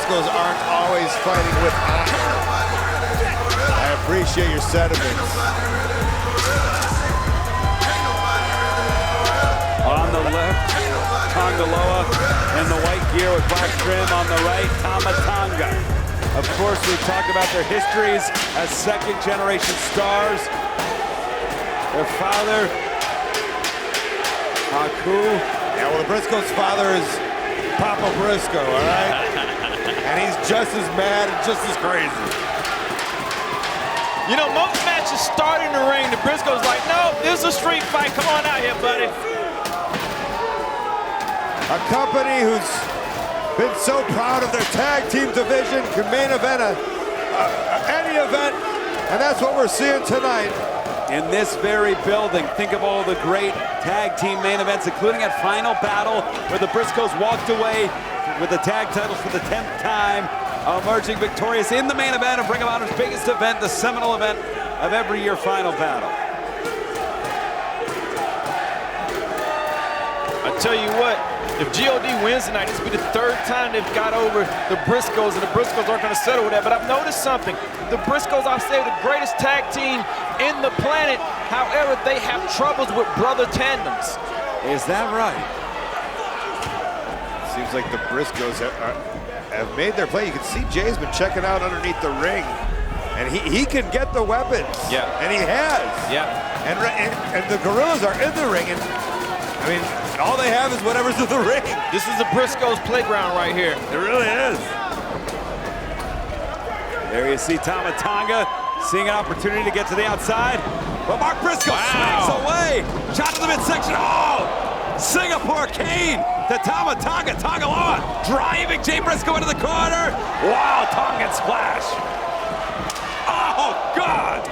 Briscoes aren't always fighting with honor. I appreciate your sentiments. On the left, Tongaloa in the white gear with black trim. On the right, Tama Tonga. Of course, we've talked about their histories as second-generation stars. Their father, Haku. Yeah, well, the Briscoes' father is Papa Briscoe, all right? And he's just as mad and just as crazy. You know, most matches start in the ring. The Briscoes like, no, this is a street fight. Come on out here, buddy. A company who's been so proud of their tag team division can main event any event, and that's what we're seeing tonight. In this very building, think of all the great tag team main events, including at Final Battle, where the Briscoes walked away with the tag titles for the 10th time, emerging victorious in the main event of Ring of Honor's biggest event, the seminal event of every year, Final Battle. I tell you what, if GOD wins tonight, this will be the third time they've got over the Briscoes, and the Briscoes aren't going to settle with that. But I've noticed something. The Briscoes, I'll say, the greatest tag team in the planet. However, they have troubles with brother tandems. Is that right? Seems like the Briscoes have made their play. You can see Jay's been checking out underneath the ring, and he can get the weapons. Yeah. And he has. Yeah. And the Guerillas are in the ring, and I mean, all they have is whatever's in the ring. This is the Briscoes playground right here. It really is. There you see Tama Tonga seeing an opportunity to get to the outside, but Mark Briscoe swings away. Shot to the midsection. Oh! Singapore cane to Tama Tonga. Tongaloa driving Jay Briscoe into the corner. Wow, Tongan splash. Oh, God!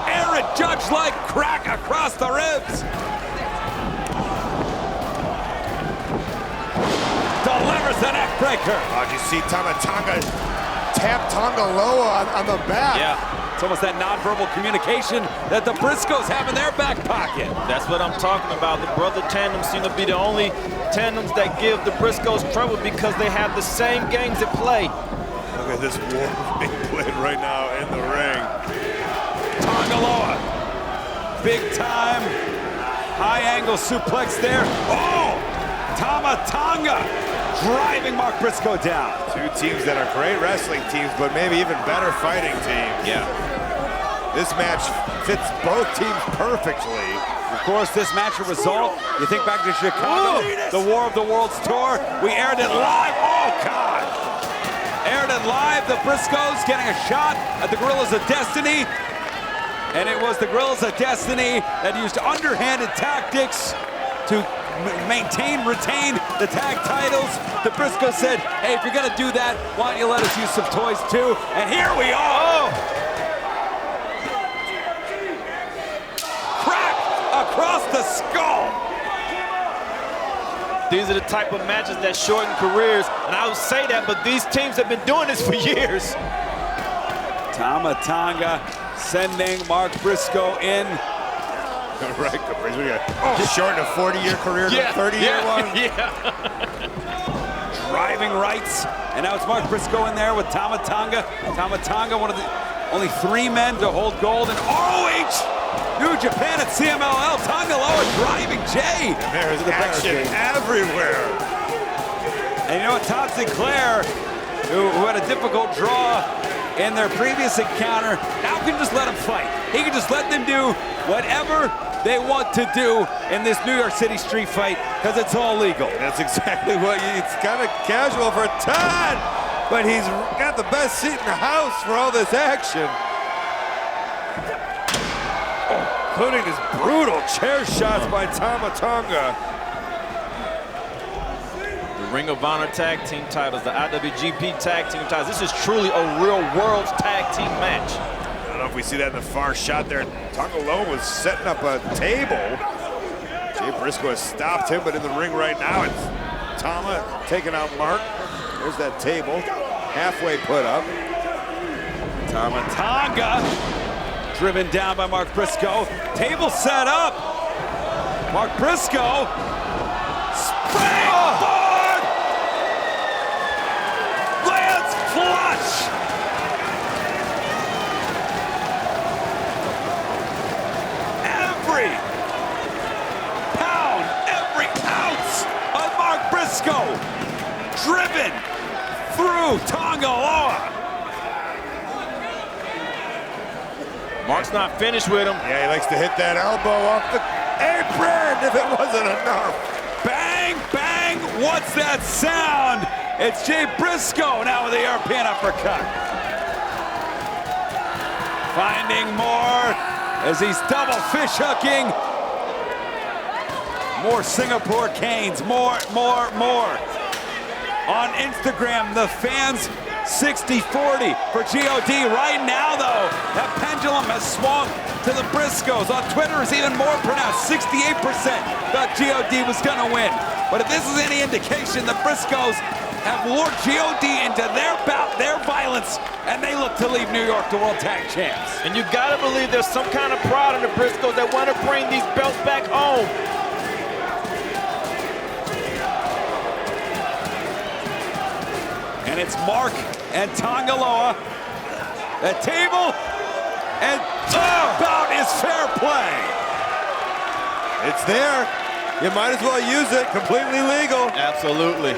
Aaron Judge-like crack across the ribs. Delivers the neck breaker. Oh, did you see Tama Tonga tap Tongaloa on the back? Yeah, it's almost that nonverbal communication that the Briscoes have in their back pocket. That's what I'm talking about. The brother tandems seem to be the only tandems that give the Briscoes trouble because they have the same games at play. Look at this war being played right now in the ring. Tongaloa, big time, high angle suplex there. Oh, Tama Tonga driving Mark Briscoe down. Two teams that are great wrestling teams, but maybe even better fighting teams. Yeah. This match fits both teams perfectly. Of course, this match will result, you think back to Chicago, the War of the Worlds tour. We aired it live. Oh, God. Aired it live. The Briscoes getting a shot at the Guerillas of Destiny. And it was the Guerillas of Destiny that used underhanded tactics to retain the tag titles. The Briscoes said, hey, if you're gonna do that, why don't you let us use some toys too? And here we are. Crack across the skull. These are the type of matches that shorten careers, and I would say that, but these teams have been doing this for years. Tama Tonga sending Mark Briscoe in. Right, shorten a 40-year career to a 30-year one. Yeah. Driving rights, and now it's Mark Briscoe in there with Tama Tonga. Tama Tonga, one of the only 3 men to hold gold in ROH, New Japan at CMLL. Tongaloa driving Jay. And there's action everywhere. And you know what, Todd Sinclair, who had a difficult draw in their previous encounter, now can just let them fight. He can just let them do whatever they want to do in this New York City street fight, because it's all legal. That's exactly what it's kind of casual for Todd, but he's got the best seat in the house for all this action. Including his brutal chair shots by Tama Tonga. The Ring of Honor tag team titles, the IWGP tag team titles. This is truly a real world's tag team match. I don't know if we see that in the far shot there. Tongaloa was setting up a table. Jay Briscoe has stopped him, but in the ring right now, it's Tama taking out Mark. There's that table, halfway put up. Tama Tonga driven down by Mark Briscoe. Table set up. Mark Briscoe. Springboard! driven through Tanga Loa. Mark's not finished with him. Yeah, he likes to hit that elbow off the apron if it wasn't enough. Bang, bang, what's that sound? It's Jay Briscoe now with the European uppercut. Finding more as he's double fish hooking. More Singapore canes, more. On Instagram, the fans 60-40 for GOD. Right now, though, that pendulum has swung to the Briscoes. On Twitter, is even more pronounced. 68% thought GOD was going to win. But if this is any indication, the Briscoes have lured GOD into their bout, their violence, and they look to leave New York the World Tag Champs. And you got to believe there's some kind of pride in the Briscoes that want to bring these belts back home. And it's Mark and Tanga Loa. The table, and bout is fair play. It's there. You might as well use it. Completely legal. Absolutely.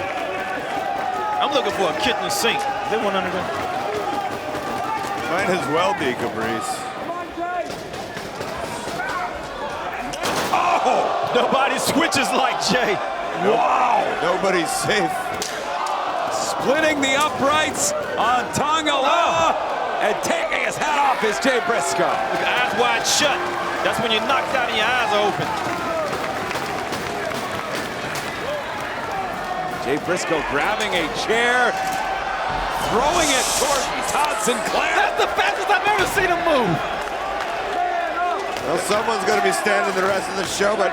I'm looking for a kitchen sink. Is there one under there? Might as well be, Caprice. Oh! Nobody switches like Jay. Wow! Nobody's safe. Splitting the uprights on Tanga Loa and taking his hat off is Jay Briscoe. With eyes wide shut. That's when you're knocked out and your eyes are open. Jay Briscoe grabbing a chair, throwing it toward Todd Sinclair. That's the fastest I've ever seen him move. Well, someone's going to be standing the rest of the show, but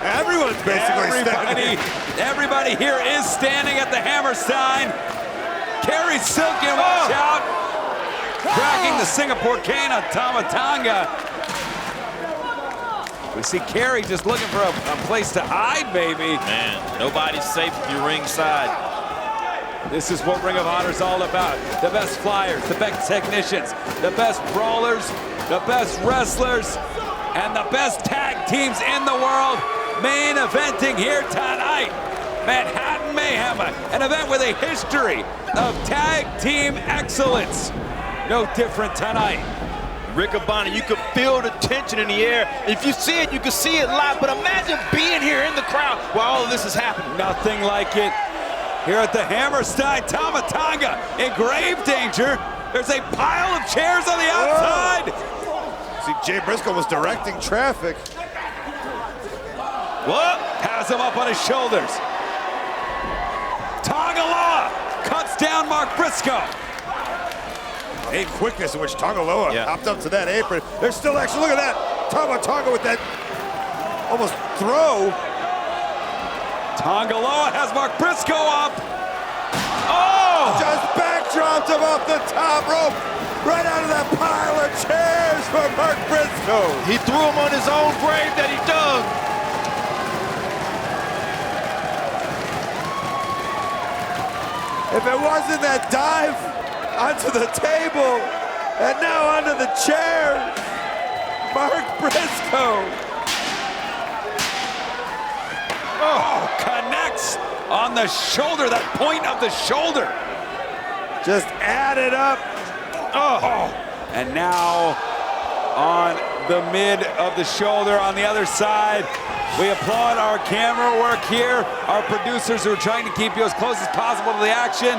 everyone's basically standing. Everybody here is standing at the hammer sign. Kerry Silken, watch out. Cracking the Singapore cane on Tama Tonga. We see Kerry just looking for a place to hide, maybe. Man, nobody's safe if you're ringside. This is what Ring of Honor's all about. The best flyers, the best technicians, the best brawlers, the best wrestlers, and the best tag teams in the world. Main eventing here tonight. Manhattan Mayhem, an event with a history of tag team excellence. No different tonight. Riccaboni, you could feel the tension in the air. If you see it, you can see it live, but imagine being here in the crowd while all of this is happening. Nothing like it. Here at the Hammerstein, Tama Tonga in grave danger. There's a pile of chairs on the outside. Whoa. See, Jay Briscoe was directing traffic. What? Has him up on his shoulders. Tanga Loa cuts down Mark Briscoe. A quickness in which Tanga Loa hopped up to that apron. There's still action. Look at that. Tonga with that almost throw. Tonga Loa has Mark Briscoe up. Oh! Just backdropped him off the top rope. Right out of that pile of chairs for Mark Briscoe. He threw him on his own grave that he dug. If it wasn't that dive onto the table and now onto the chair, Mark Briscoe. Oh, connects on the shoulder, that point of the shoulder. Just add it up. Oh, and now on the mid of the shoulder on the other side. We applaud our camera work here, our producers who are trying to keep you as close as possible to the action.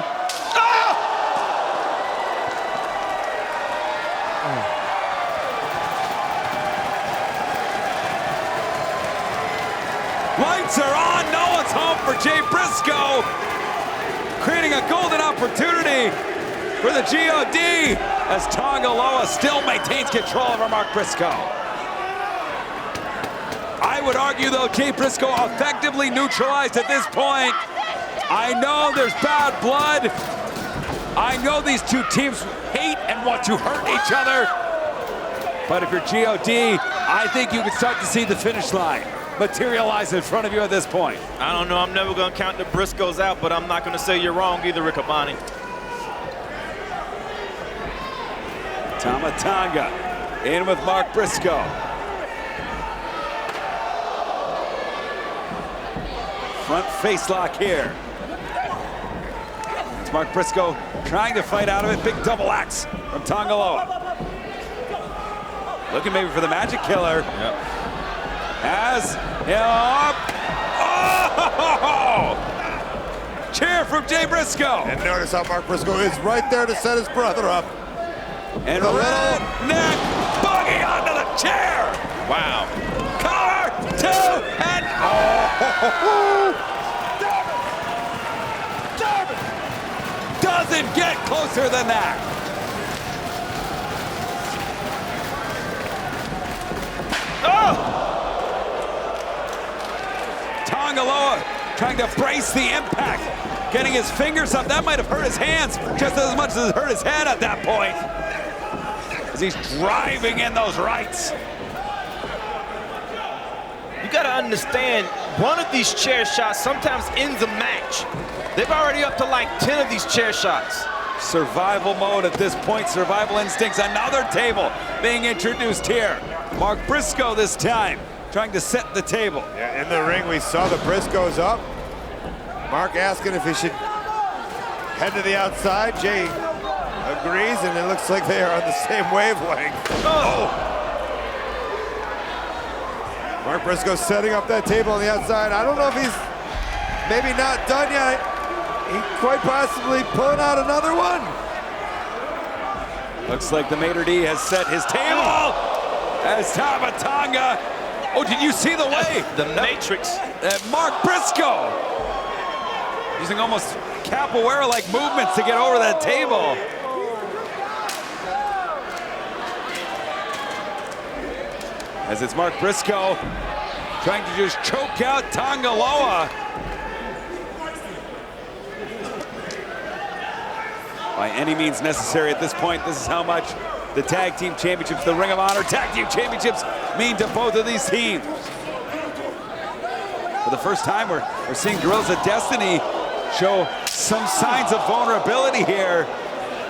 Ah! Lights are on, no one's home for Jay Briscoe, creating a golden opportunity for the GOD as Tonga Loa still maintains control over Mark Briscoe. I would argue, though, Jay Briscoe effectively neutralized at this point. I know there's bad blood. I know these two teams hate and want to hurt each other. But if you're GOD, I think you can start to see the finish line materialize in front of you at this point. I don't know. I'm never going to count the Briscoes out, but I'm not going to say you're wrong either, Riccaboni. Tama Tonga in with Mark Briscoe. Front face lock here. It's Mark Briscoe trying to fight out of it. Big double axe from Tonga Loa. Looking maybe for the magic killer. Yep. Has him up. Oh! Cheer from Jay Briscoe. And notice how Mark Briscoe is right there to set his brother up. And a little neck buggy onto the chair. Wow. Collar, 2, and oh! Doesn't get closer than that. Oh! Tonga Loa trying to brace the impact, getting his fingers up. That might have hurt his hands just as much as it hurt his head at that point, as he's driving in those rights. You got to understand, one of these chair shots sometimes ends a match. They've already up to like 10 of these chair shots. Survival mode at this point, survival instincts. Another table being introduced here. Mark Briscoe this time, trying to set the table. Yeah, in the ring, we saw the Briscoes up. Mark asking if he should head to the outside. Jay agrees, and it looks like they are on the same wavelength. Oh! Mark Briscoe setting up that table on the outside. I don't know if he's maybe not done yet. He quite possibly pulling out another one. Looks like the maitre d' has set his table as Tama Tonga. Oh, did you see the way? The Matrix. Mark Briscoe using almost capoeira-like movements to get over that table. As it's Mark Briscoe trying to just choke out Tonga Loa. By any means necessary at this point. This is how much the Tag Team Championships, the Ring of Honor Tag Team Championships mean to both of these teams. For the first time, we're seeing Guerillas of Destiny show some signs of vulnerability here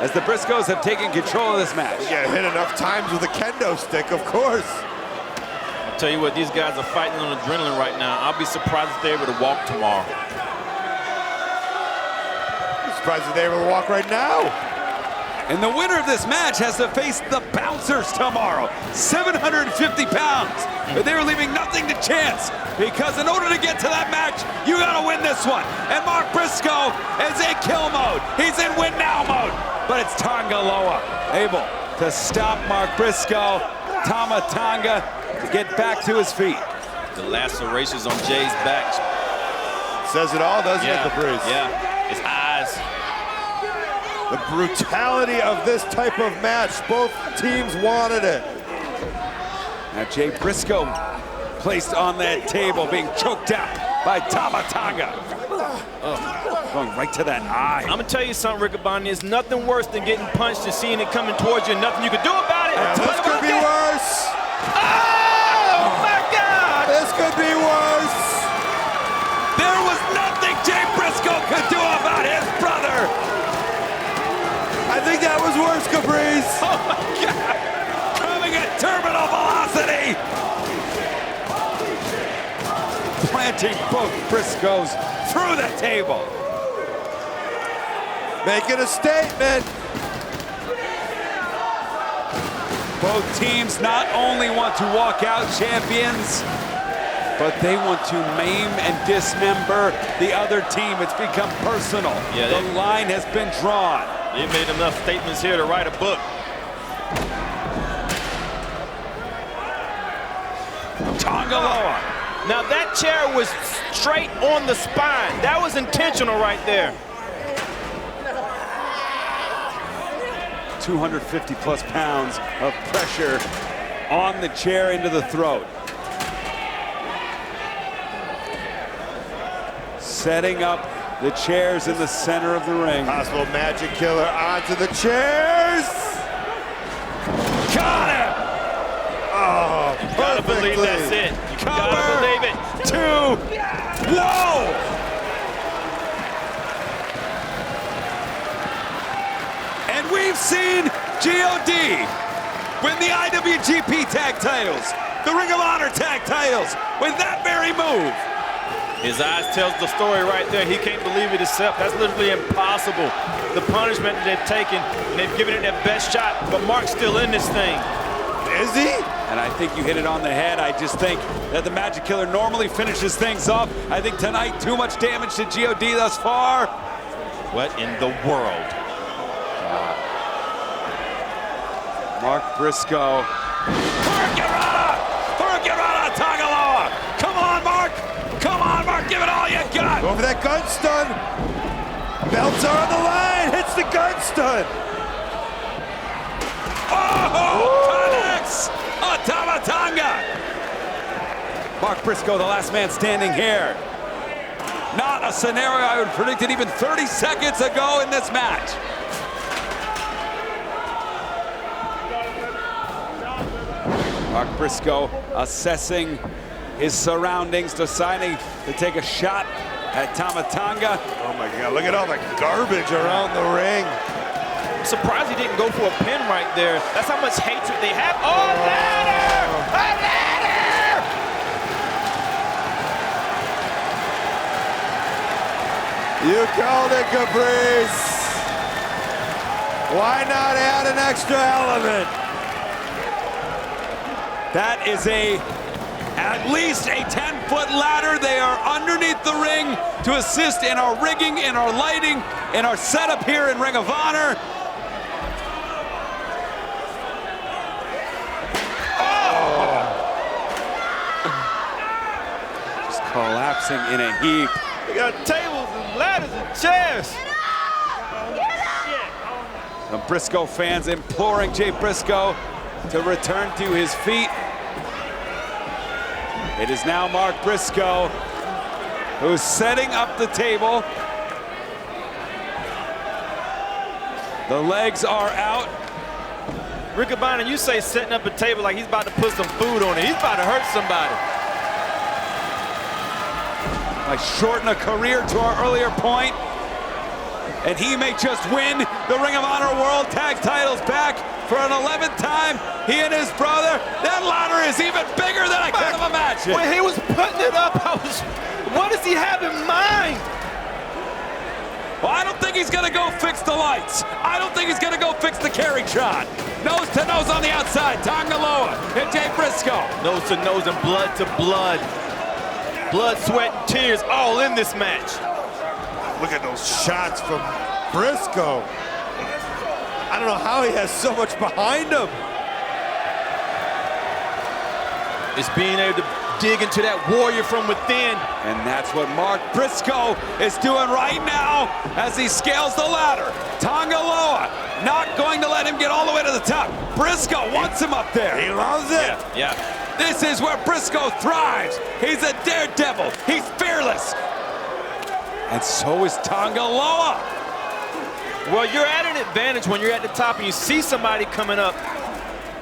as the Briscoes have taken control of this match. Yeah, hit enough times with a kendo stick, of course. I'll tell you what, these guys are fighting on adrenaline right now. I'll be surprised if they're able to walk tomorrow. I'm surprised if they're able to walk right now. And the winner of this match has to face the Bouncers tomorrow, 750 pounds. But they are leaving nothing to chance, because in order to get to that match, you gotta win this one. And Mark Briscoe is in kill mode. He's in win now mode. But it's Tonga Loa able to stop Mark Briscoe. Tama Tonga to get back to his feet. The lacerations on Jay's back. Says it all, doesn't it, Caprice? Yeah, his eyes. The brutality of this type of match. Both teams wanted it. Now Jay Briscoe placed on that table, being choked out by Tama Tonga. Going right to that eye. I'm gonna tell you something, Riccaboni. There's nothing worse than getting punched and seeing it coming towards you and nothing you can do about it. Yeah, this could be worse. Oh my God! This could be worse. There was nothing Jay Briscoe could do about his brother. I think that was worse, Caprice. Oh my God! Coming at terminal velocity! Planting both Briscoes through the table. Making a statement. Both teams not only want to walk out champions, but they want to maim and dismember the other team. It's become personal. Yeah, the line has been drawn. They made enough statements here to write a book. Tonga Loa. Now that chair was straight on the spine. That was intentional right there. 250 plus pounds of pressure on the chair into the throat. Setting up the chairs in the center of the ring. Possible magic killer onto the chairs. Got him! Oh, You gotta believe that's it. You gotta believe it. 2. Whoa! And we've seen GOD win the IWGP Tag Titles, the Ring of Honor Tag Titles with that very move. His eyes tells the story right there. He can't believe it himself. That's literally impossible. The punishment that they've taken, and they've given it their best shot, but Mark's still in this thing. Is he? And I think you hit it on the head. I just think that the Magic Killer normally finishes things off. I think tonight, too much damage to God thus far. What in the world? Mark Briscoe. Hurricanrana, Tagaloa. Come on, Mark. Come on, Mark. Give it all you got. Go for that gun stun. Belts are on the line. Hits the gun stun. Connects a Tamatanga. Mark Briscoe, the last man standing here. Not a scenario I would have predicted even 30 seconds ago in this match. Mark Briscoe assessing his surroundings, deciding to take a shot at Tamatanga. Oh my God, look at all the garbage around the ring. I'm surprised he didn't go for a pin right there. That's how much hatred they have. Oh, ladder! A ladder! You called it, Caprice. Why not add an extra element? That is at least a 10-foot ladder. They are underneath the ring to assist in our rigging, in our lighting, in our setup here in Ring of Honor. Just collapsing in a heap. We got tables and ladders and chairs. Some Briscoe fans imploring Jay Briscoe to return to his feet. It is now Mark Briscoe who's setting up the table. The legs are out. Riccaboni, you say setting up a table like he's about to put some food on it. He's about to hurt somebody. I shorten a career to our earlier point, and he may just win the Ring of Honor World Tag Titles back for an 11th time. He and his brother. That ladder is even bigger than I could have imagined. When he was putting it up, what does he have in mind? Well, I don't think he's gonna go fix the lights. I don't think he's gonna go fix the Carry-Tron. Nose to nose on the outside, Tongaloa and Jay Briscoe. Nose to nose and blood to blood. Blood, sweat, and tears all in this match. Look at those shots from Briscoe. I don't know how he has so much behind him. It's being able to dig into that warrior from within. And that's what Mark Briscoe is doing right now as he scales the ladder. Tongaloa not going to let him get all the way to the top. Briscoe wants him up there. He loves it. Yeah. This is where Briscoe thrives. He's a daredevil. He's fearless. And so is Tongaloa. Well, you're at an advantage when you're at the top and you see somebody coming up.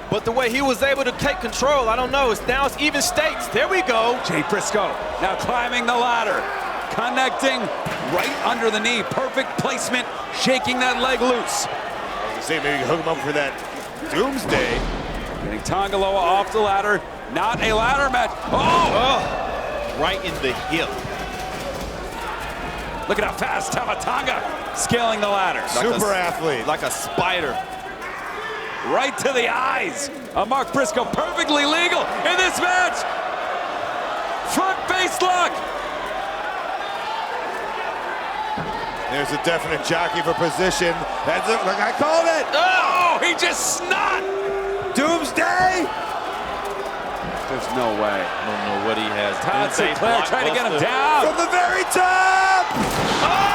But the way he was able to take control, I don't know. Now it's even stakes. There we go. Jay Briscoe now climbing the ladder, connecting right under the knee. Perfect placement, shaking that leg loose. I was gonna say maybe hook him up for that Doomsday. Getting Tongaloa off the ladder. Not a ladder match. Oh! Right in the hip. Look at how fast Tamatanga scaling the ladder. Super athlete. Like a spider. Right to the eyes of Mark Briscoe. Perfectly legal in this match. Front face lock. There's a definite jockey for position. That's it. Look, I called it. Oh, he just snot. Doomsday. There's no way. I don't know what he has. Todd Sinclair trying to get him down. From the very top. Oh!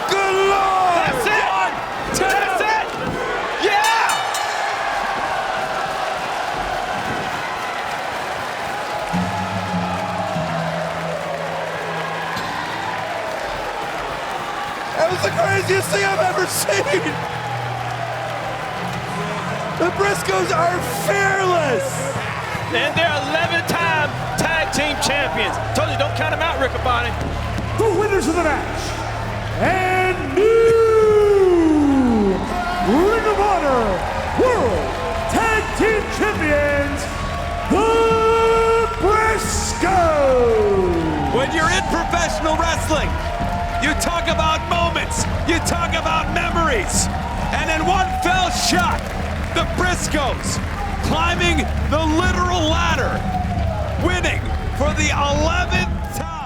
Good Lord. That's it. That's it. Yeah. That was the craziest thing I've ever seen. The Briscoes are fearless. And they're 11-time tag team champions. Told you, don't count them out, Riccaboni. The winners of the match and new Ring of Honor World Tag Team Champions, the Briscoes. When you're in professional wrestling, you talk about moments, you talk about memories, and in one fell shot, the Briscos climbing the literal ladder, winning for the 11th time.